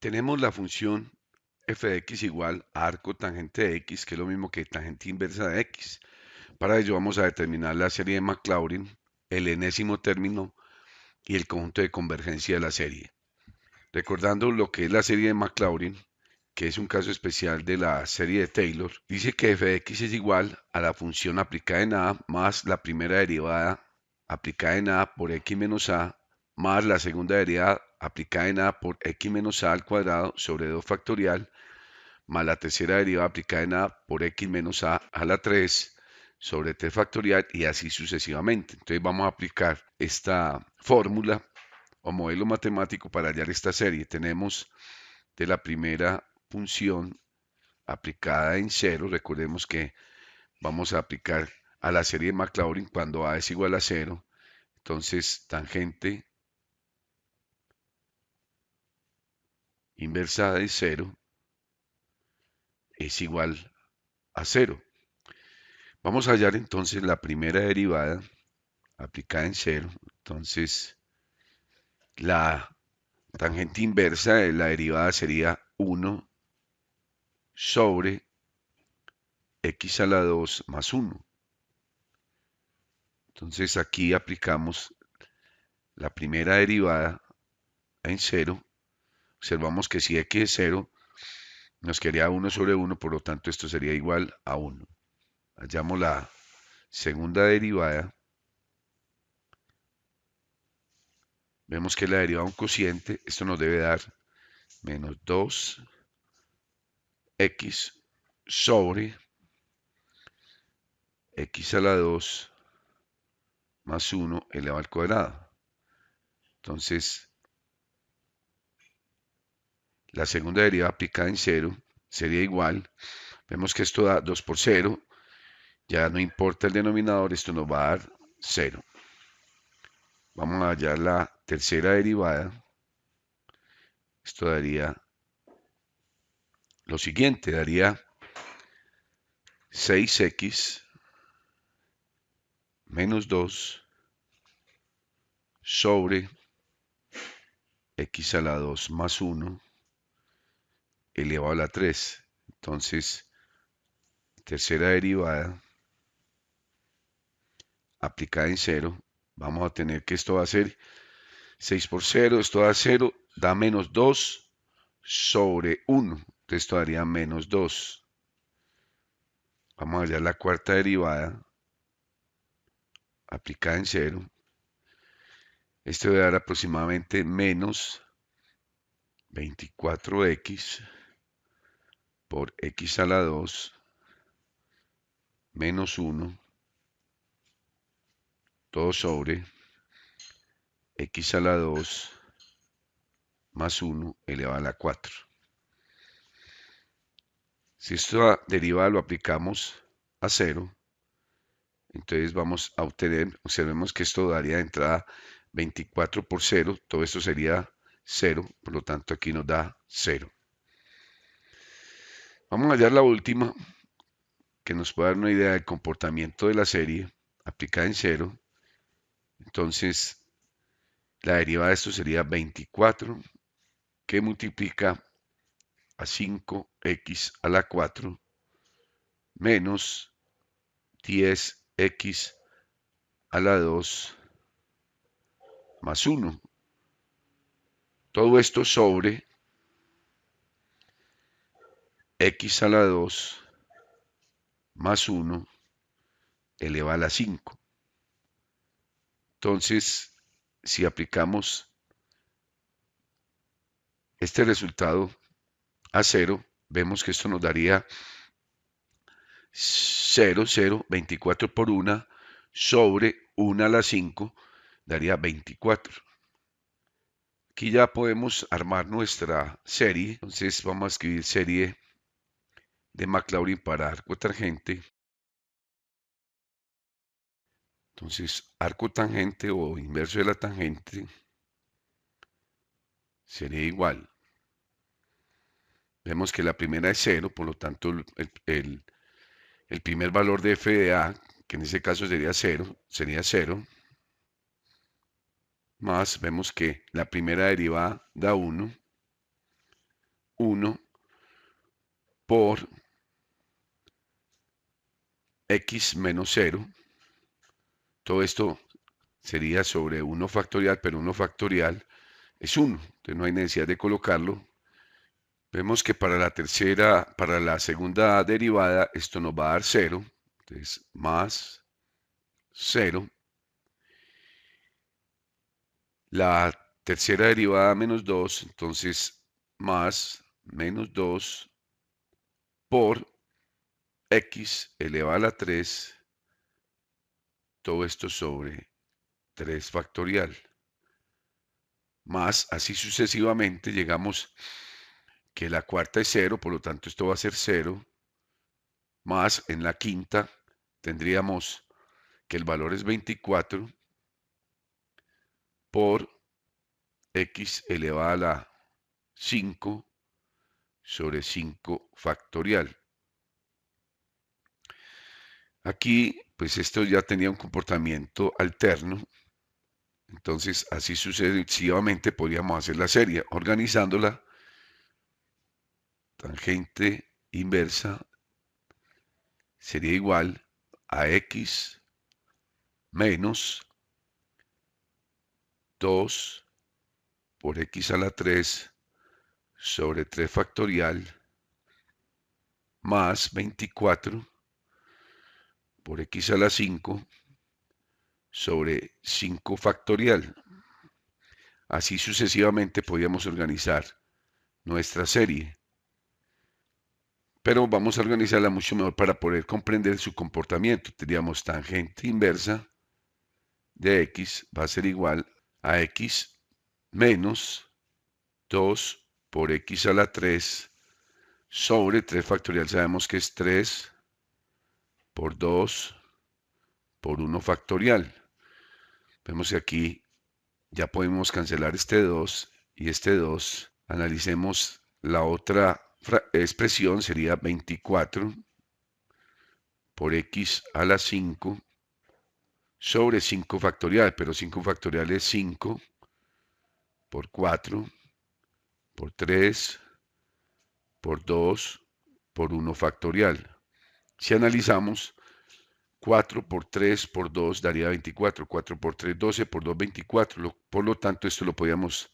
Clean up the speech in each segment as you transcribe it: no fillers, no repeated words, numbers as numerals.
Tenemos la función f de x igual a arco tangente de x, que es lo mismo que tangente inversa de x. Para ello vamos a determinar la serie de Maclaurin, el enésimo término y el conjunto de convergencia de la serie. Recordando lo que es la serie de Maclaurin, que es un caso especial de la serie de Taylor, dice que f de x es igual a la función aplicada en a más la primera derivada aplicada en a por x menos a más la segunda derivada aplicada en a por x menos a al cuadrado sobre 2 factorial más la tercera derivada aplicada en a por x menos a la 3 sobre 3 factorial y así sucesivamente. Entonces vamos a aplicar esta fórmula o modelo matemático para hallar esta serie. Tenemos de la primera función aplicada en cero. Recordemos que vamos a aplicar a la serie de Maclaurin cuando a es igual a cero. Entonces, tangente inversa de cero es igual a cero. Vamos a hallar entonces la primera derivada aplicada en cero. Entonces, la tangente inversa de la derivada sería 1 sobre x a la 2 más 1. Entonces aquí aplicamos la primera derivada en cero. Observamos que si x es 0, nos quedaría 1 sobre 1, por lo tanto esto sería igual a 1. Hallamos la segunda derivada. Vemos que la derivada de un cociente, esto nos debe dar menos 2x sobre x a la 2 más 1 elevado al cuadrado. Entonces, la segunda derivada aplicada en 0 sería igual. Vemos que esto da 2 por 0. Ya no importa el denominador, esto nos va a dar 0. Vamos a hallar la tercera derivada. Esto daría lo siguiente, daría 6x menos 2 sobre x a la 2 más 1 elevado a la 3. Entonces, tercera derivada aplicada en 0, vamos a tener que esto va a ser 6 por 0, esto da 0, da menos 2 sobre 1. Entonces esto daría menos 2. Vamos a hallar la cuarta derivada aplicada en 0. Esto debe dar aproximadamente menos 24x por x a la 2 menos 1 todo sobre x a la 2 más 1 elevado a la 4. Si esta derivada lo aplicamos a 0, entonces vamos a obtener, observemos que esto daría de entrada 24 por 0, todo esto sería 0, por lo tanto aquí nos da 0. Vamos a hallar la última, que nos puede dar una idea del comportamiento de la serie aplicada en 0. Entonces, la derivada de esto sería 24, que multiplica a 5x a la 4 menos 10x a la 2 más 1. Todo esto sobre x a la 2 más 1 elevado a la 5. Entonces, si aplicamos este resultado a 0, vemos que esto nos daría 0, 0, 24 por 1 sobre 1 a la 5, daría 24. Aquí ya podemos armar nuestra serie. Entonces vamos a escribir serie de Maclaurin para arco tangente. Entonces, arco tangente o inverso de la tangente sería igual. Vemos que la primera es 0, por lo tanto el primer valor de f de a, que en este caso sería 0, más vemos que la primera derivada da 1, 1 por x menos 0. Todo esto sería sobre 1 factorial, pero 1 factorial es 1. Entonces no hay necesidad de colocarlo. Vemos que para la segunda derivada, esto nos va a dar 0. Entonces, más 0. La tercera derivada menos 2, entonces más menos 2 por x elevado a la 3, todo esto sobre 3 factorial. Más así sucesivamente llegamos que la cuarta es 0, por lo tanto esto va a ser 0. Más en la quinta tendríamos que el valor es 24 por x elevado a la 5 sobre 5 factorial. Aquí, pues esto ya tenía un comportamiento alterno, entonces así sucesivamente podríamos hacer la serie, organizándola. Tangente inversa sería igual a x menos 2 por x a la 3 sobre 3 factorial más 24 por x a la 5 sobre 5 factorial. Así sucesivamente podíamos organizar nuestra serie. Pero vamos a organizarla mucho mejor para poder comprender su comportamiento. Tendríamos tangente inversa de x va a ser igual a x menos 2 por x a la 3 sobre 3 factorial. Sabemos que es 3 por 2 por 1 factorial. Vemos que aquí ya podemos cancelar este 2 y este 2. Analicemos la otra expresión, sería 24 por x a la 5 sobre 5 factorial, pero 5 factorial es 5 por 4 por 3 por 2 por 1 factorial. Si analizamos, 4 por 3 por 2 daría 24, 4 por 3, 12, por 2, 24. Por lo tanto, esto lo podíamos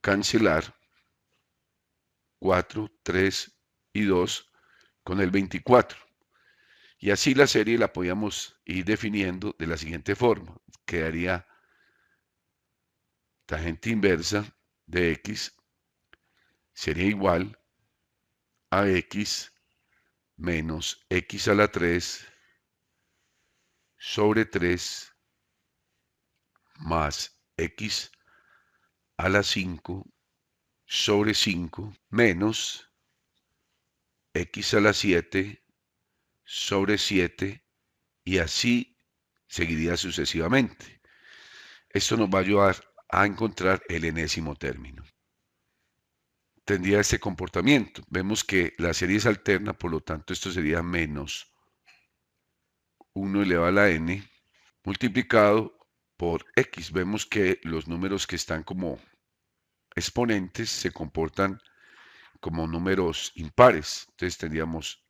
cancelar, 4, 3 y 2 con el 24. Y así la serie la podíamos ir definiendo de la siguiente forma. Quedaría tangente inversa de x sería igual a x menos x a la 3 sobre 3 más x a la 5 sobre 5 menos x a la 7 sobre 7 y así seguiría sucesivamente. Esto nos va a ayudar a encontrar el enésimo término. Tendría este comportamiento. Vemos que la serie es alterna, por lo tanto esto sería menos 1 elevado a la n multiplicado por x. Vemos que los números que están como exponentes se comportan como números impares. Entonces tendríamos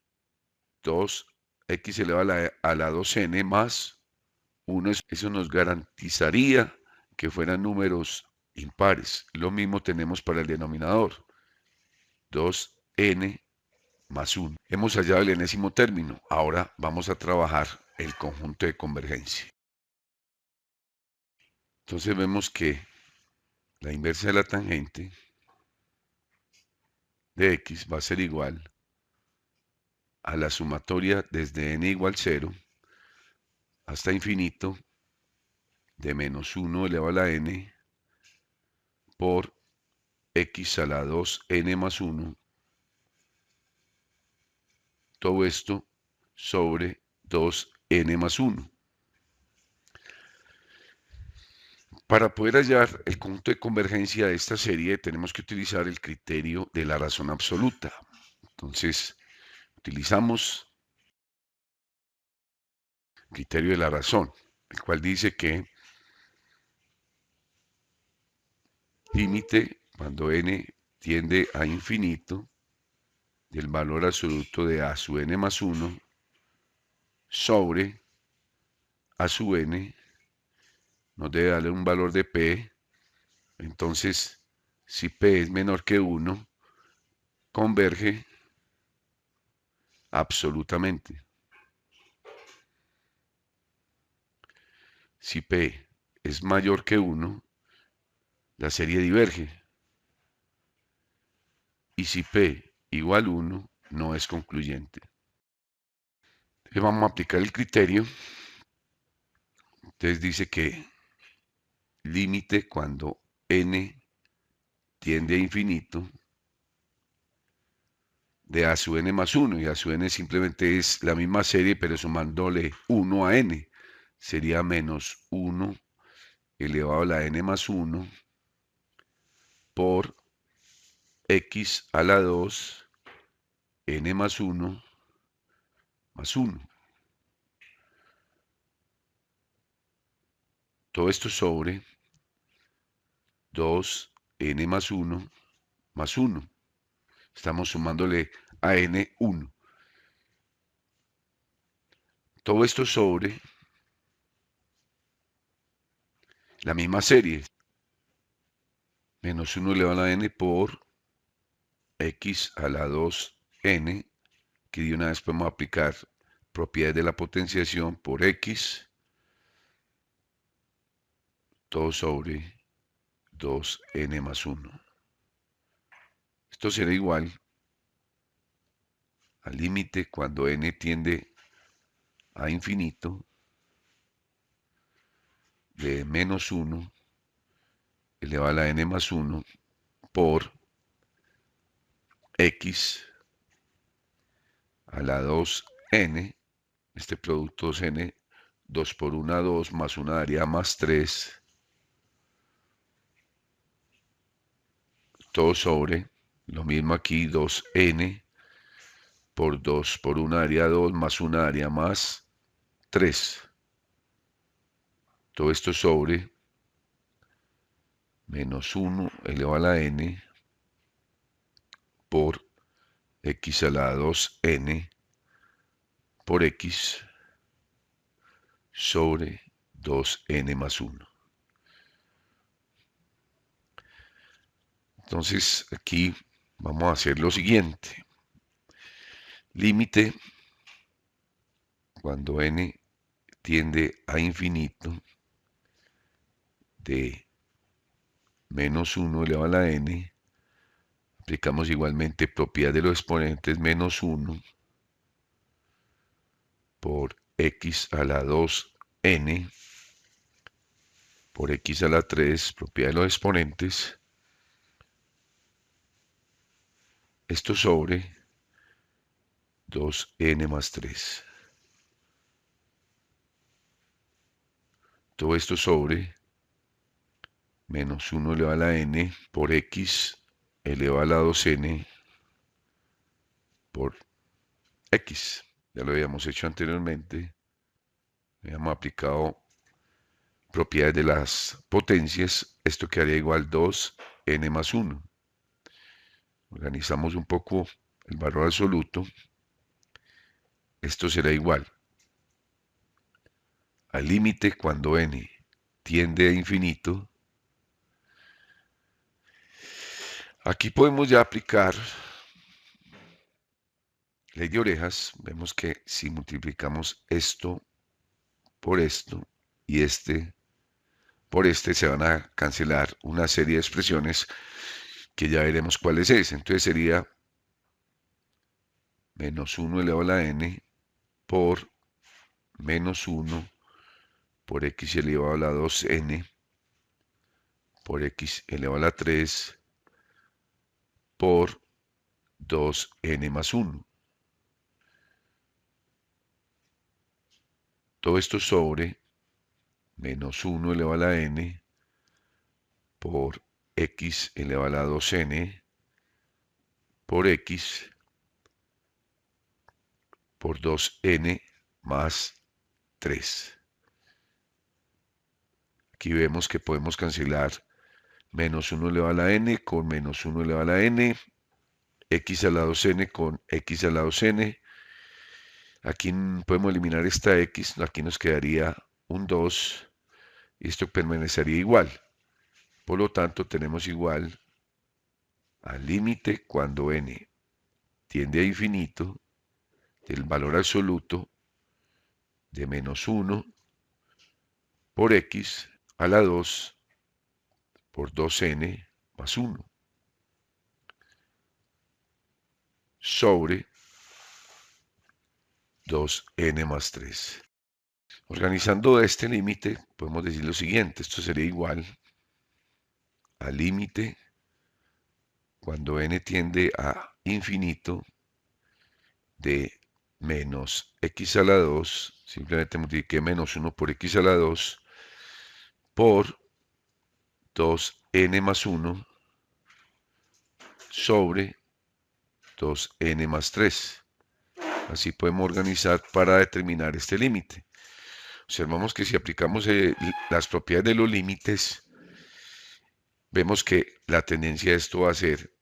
2x elevado a la 2n más 1. Eso nos garantizaría que fueran números impares. Lo mismo tenemos para el denominador. 2n más 1. Hemos hallado el enésimo término. Ahora vamos a trabajar el conjunto de convergencia. Entonces vemos que la inversa de la tangente de x va a ser igual a la sumatoria desde n igual 0 hasta infinito de menos 1 elevado a la n por x a la 2n más 1. Todo esto sobre 2n más 1. Para poder hallar el conjunto de convergencia de esta serie tenemos que utilizar el criterio de la razón absoluta. Entonces, utilizamos el criterio de la razón, el cual dice que límite cuando n tiende a infinito del valor absoluto de a sub n más 1 sobre a sub n, nos debe darle un valor de p. Entonces, si p es menor que 1, converge absolutamente. Si p es mayor que 1, la serie diverge. Y si p igual 1, no es concluyente. Entonces vamos a aplicar el criterio. Entonces dice que límite cuando n tiende a infinito de a sub n más 1, y a sub n simplemente es la misma serie, pero sumándole 1 a n. Sería menos 1 elevado a la n más 1 por x a la 2 n más 1 más 1. Todo esto sobre 2n más 1 más 1. Estamos sumándole a n 1. Todo esto sobre la misma serie, menos 1 elevado a la n por x a la 2n, que de una vez podemos aplicar propiedades de la potenciación por x, todo sobre 2n más 1. Esto será igual al límite cuando n tiende a infinito de menos 1 elevado a la n más 1 por x a la 2n, este producto 2n, 2 por 1, 2, más 1 daría más 3, todo sobre, lo mismo aquí, 2n, por 2 por 1 daría 2, más 1 daría más 3. Todo esto sobre menos 1 elevado a la n por x a la 2n por x sobre 2n más 1. Entonces aquí vamos a hacer lo siguiente. Límite cuando n tiende a infinito de menos 1 elevado a la n. Aplicamos igualmente propiedad de los exponentes menos 1 por x a la 2n por x a la 3, propiedad de los exponentes. Esto sobre 2n más 3. Todo esto sobre menos 1 elevado a la n por x elevado a la 2n por x. Ya lo habíamos hecho anteriormente. Habíamos aplicado propiedades de las potencias. Esto quedaría igual 2n más 1. Organizamos un poco el valor absoluto. Esto será igual al límite cuando n tiende a infinito. Aquí podemos ya aplicar ley de orejas. Vemos que si multiplicamos esto por esto y este por este, se van a cancelar una serie de expresiones que ya veremos cuáles es. Entonces sería menos 1 elevado a la n por menos 1 por x elevado a la 2n por x elevado a la 3 por 2n más 1. Todo esto sobre menos 1 elevado a la n por x elevado a la 2n por x por 2n más 3. Aquí vemos que podemos cancelar menos 1 elevado a la n con menos 1 elevado a la n, x a la 2n con x a la 2n. Aquí podemos eliminar esta x, aquí nos quedaría un 2 y esto permanecería igual. Por lo tanto, tenemos igual al límite cuando n tiende a infinito del valor absoluto de menos 1 por x a la 2 por 2n más 1 sobre 2n más 3. Organizando este límite, podemos decir lo siguiente, esto sería igual al límite cuando n tiende a infinito de menos x a la 2, simplemente multipliqué menos 1 por x a la 2 por 2n más 1 sobre 2n más 3. Así podemos organizar para determinar este límite. Observamos que si aplicamos las propiedades de los límites, vemos que la tendencia de esto va a ser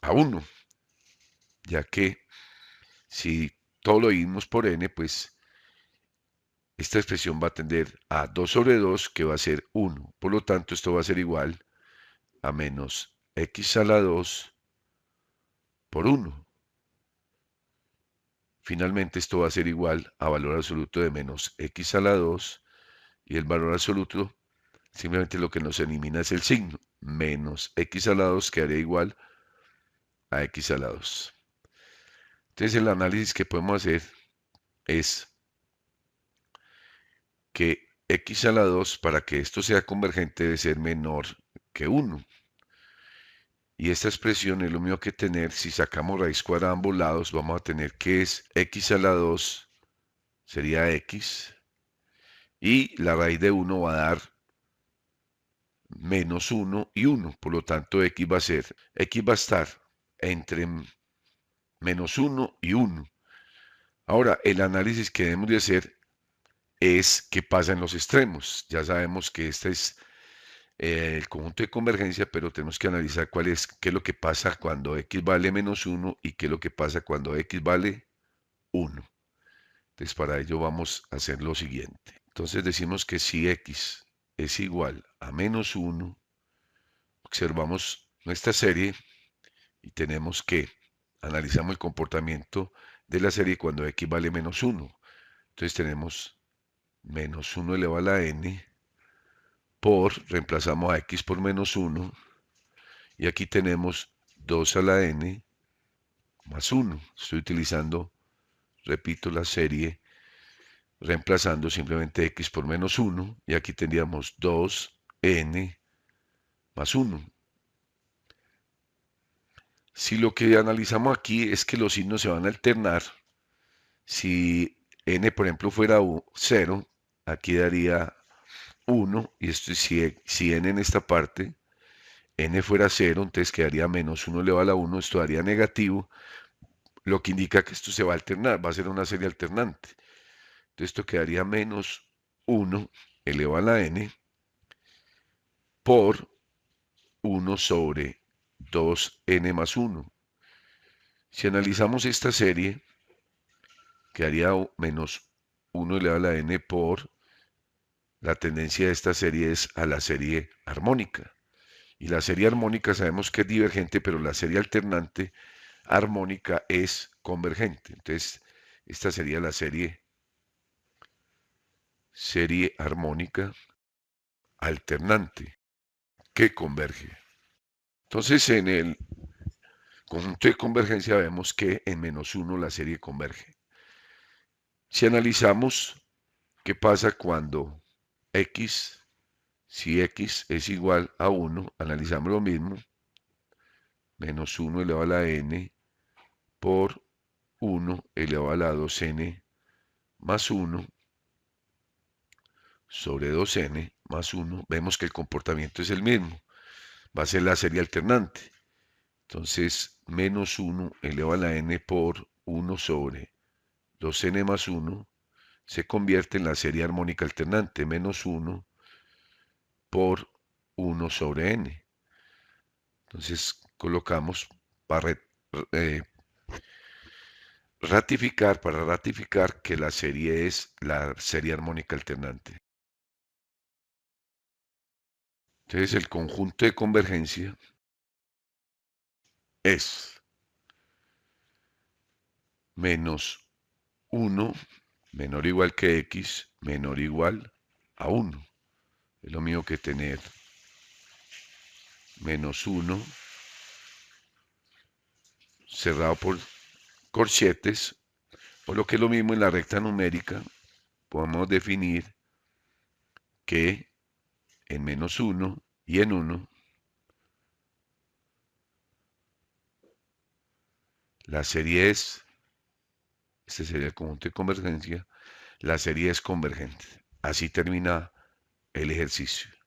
a 1, ya que si todo lo dividimos por n, pues esta expresión va a tender a 2 sobre 2, que va a ser 1. Por lo tanto, esto va a ser igual a menos x a la 2 por 1. Finalmente, esto va a ser igual a valor absoluto de menos x a la 2, y el valor absoluto, simplemente lo que nos elimina es el signo. Menos x a la 2 quedaría igual a x a la 2. Entonces, el análisis que podemos hacer es que x a la 2, para que esto sea convergente, debe ser menor que 1. Y esta expresión es lo mismo que tener, si sacamos raíz cuadrada a ambos lados, vamos a tener que es x a la 2 sería x, y la raíz de 1 va a dar menos 1 y 1, por lo tanto x va a estar entre menos 1 y 1. Ahora, el análisis que debemos de hacer es qué pasa en los extremos. Ya sabemos que este es el conjunto de convergencia, pero tenemos que analizar qué es lo que pasa cuando x vale menos 1 y qué es lo que pasa cuando x vale 1. Entonces, para ello vamos a hacer lo siguiente. Entonces decimos que si x es igual a menos 1, observamos nuestra serie y tenemos que analizamos el comportamiento de la serie cuando x vale menos 1. Entonces tenemos menos 1 elevado a la n reemplazamos a x por menos 1, y aquí tenemos 2 a la n más 1. Estoy utilizando, repito, la serie, reemplazando simplemente x por menos 1, y aquí tendríamos 2n más 1. Si lo que analizamos aquí es que los signos se van a alternar, si n, por ejemplo, fuera 0, aquí daría 1, y esto, si n en esta parte, n fuera 0, entonces quedaría menos 1 elevado a la 1, esto daría negativo, lo que indica que esto se va a alternar, va a ser una serie alternante. Entonces esto quedaría menos 1 elevado a la n por 1 sobre 2n más 1. Si analizamos esta serie, quedaría menos 1 elevado a la n por, la tendencia de esta serie es a la serie armónica. Y la serie armónica sabemos que es divergente, pero la serie alternante armónica es convergente. Entonces, esta sería la serie armónica alternante que converge. Entonces, en el conjunto de convergencia vemos que en menos 1 la serie converge. Si analizamos qué pasa cuando x, si x es igual a 1, analizamos lo mismo, menos 1 elevado a la n por 1 elevado a la 2n más 1 sobre 2n más 1, vemos que el comportamiento es el mismo, va a ser la serie alternante. Entonces, menos 1 elevado a la n por 1 sobre 2n más 1 se convierte en la serie armónica alternante, menos 1 por 1 sobre n. Entonces colocamos para ratificar, para ratificar que la serie es la serie armónica alternante. Entonces el conjunto de convergencia es menos uno menor o igual que x menor o igual a uno. Es lo mismo que tener menos uno cerrado por corchetes, o lo que es lo mismo en la recta numérica, podemos definir que en menos uno y en uno la serie es, este sería el conjunto de convergencia, la serie es convergente. Así termina el ejercicio.